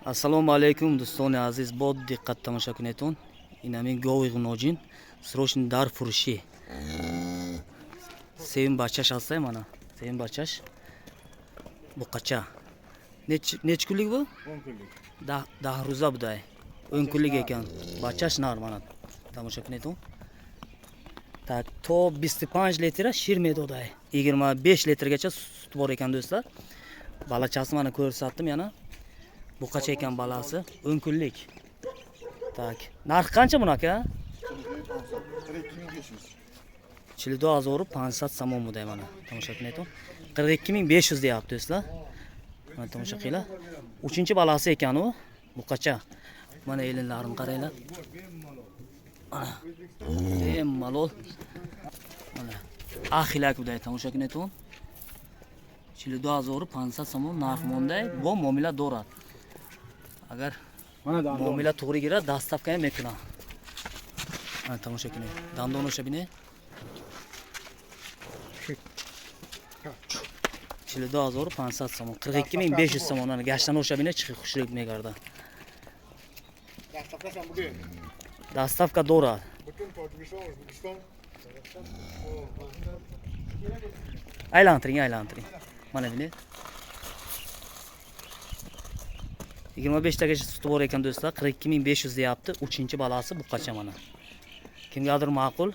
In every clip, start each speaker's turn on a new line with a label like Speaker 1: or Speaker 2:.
Speaker 1: Assalomu alaykum do'stoni aziz, bod diqqat tomosha kunetun. Inamin govi g'nojin срочно дар фурӯшӣ. Sevim bachаш ҳастай мана. Sevim bachаш. Буқача. Неч kunlik bu?
Speaker 2: 10 kunlik.
Speaker 1: 10 ro'za buday. 10 kunlik ekan. Bachаш нар mana. Tomosha kunetun. Tak to 25 litr shir medoday. 25 litrgacha sut bor ekan do'stlar. Balachasi mana ko'rsatdim yana. Buqacha ekan balasi 10 kunlik. Tak. Narx qancha buni aka? 42500 somon buday mana. Tomosha qilayotgan. 42500 deyapti do'stlar. Mana tomosha qilinglar. 3-balasi ekan u. Buqacha. Mana elinlarini qaranglar. Mana. Malol. Mana. Axilak buday tomosha qilayotgan. 42500 somon narx monday. Bu muomala do'rat. Agar muomala to'g'ri girar, dastavka ham mekunam. Mana tomosha qiling. Dandon o'sha bine. 42500 somon, 42500 somondan gashdan o'sha bine chiqib xushlik megarda.
Speaker 2: Dastavka ham bugun.
Speaker 1: Dastavka do'rat.
Speaker 2: Butun Tojikiston, O'zbekiston.
Speaker 1: Aylantiring. Mana bine. 25 tagacha suti bor ekan do'stlar, 42500 deyapti. 3-balasi buqacha mana. Kimgadir ma'qul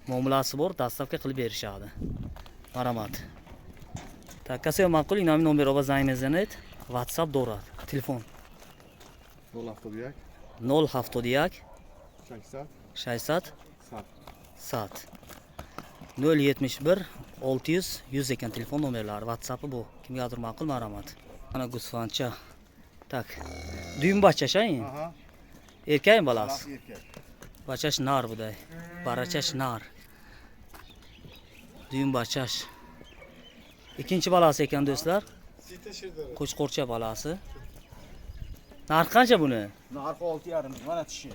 Speaker 1: muomalasi bor, dastavka qilib berishadi. Marhamat. Takkasi ma'qul, inami nomer va zang mezanet, WhatsApp do'rat. Telefon
Speaker 2: 071
Speaker 1: 071
Speaker 2: 80
Speaker 1: 60 071 600 100 ekan telefon nomerlari. WhatsAppi bu. Kimgadir ma'qul, marhamat. Mana gusfancha. Tak. Düğün bachashayin.
Speaker 2: Aha.
Speaker 1: Erkak balasi.
Speaker 2: Erkak.
Speaker 1: Bachash nar buday. Barachash nar. Düğün bachash. Ikkinchi balasi ekan do'stlar. Qo'chqorcha balasi. Narx qancha buni?
Speaker 2: Narxi 6,5 ming. Mana tishi.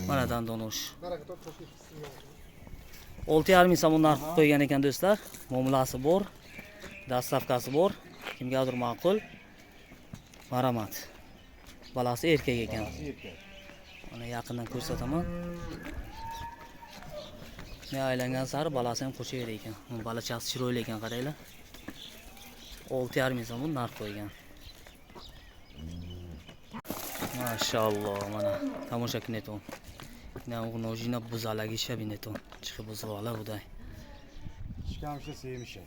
Speaker 1: Mana dandonosh. 6,5 ming somon narx qo'ygan ekan do'stlar. Muomalasi bor. Dastavkasi bor. Kimgadir ma'qul. Marhamat. Balasi erkak ekan. Mana yaqindan ko'rsataman. Men aylangan sari balasi ham qo'shaver ekan. Balachasi chiroyli ekan, qaranglar. 6,5 ming so'm narx qo'ygan. Mashalloh, mana tomosha qilayotgan. Mana nojina buzalagi shabineton. Chiqib buzg'ala buday.
Speaker 2: Shkamcha sevimshi.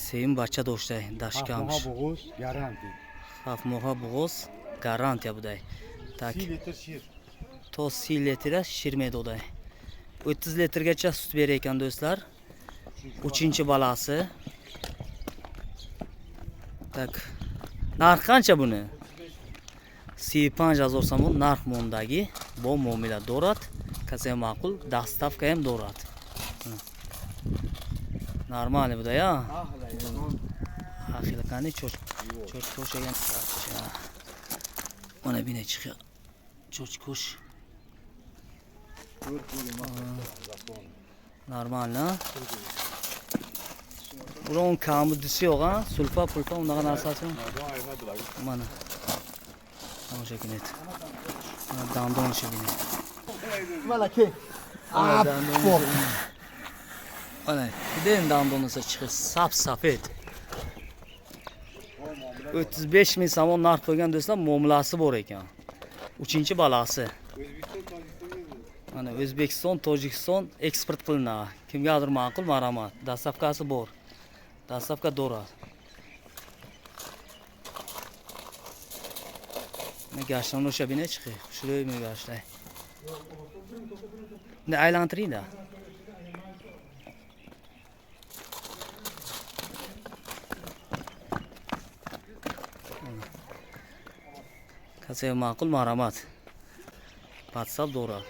Speaker 1: Sevim bacha do'shtay, dashkamsh.
Speaker 2: Moha bo'g'oz garanti.
Speaker 1: Moha bo'g'oz garantiya buday. Tak.
Speaker 2: 1 litr shir.
Speaker 1: To 1 litr shir medoday. 30 litrgacha sut berar ekan do'stlar. 3-balasi. Tak. Narx qancha buni? 5000 somon narx mondagi. Bu muomala do'rat. Qancha ma'qul, dastavka ham do'rat. Normal bu da ya. Axil qani cho'ch to'shagan. Mana bine chiqib. Cho'ch ko'sh. Normal, na? Buron kamudisi yo'q, ha? Sulfa, pulfa unaqa narsasi. Mana. Tomosha qilayot. Mana dandon shibini.
Speaker 2: Mana ke.
Speaker 1: Mana, den dandonisi chiqib sap-sapet. 35 ming somon narx qo'ygan do'stlar, muomalasi bor ekan. 3-balasi. Mana O'zbekiston, Tojikiston eksport qilinadi. Kimgadir ma'qul, marhamat. Dastavkasi bor. Dastavka do'rat. Men gashdan o'sha bine chiqib, shulay men gashlay. Ne aylantiringda. Qancha ma'qul, marhamat. WhatsApp do'rat.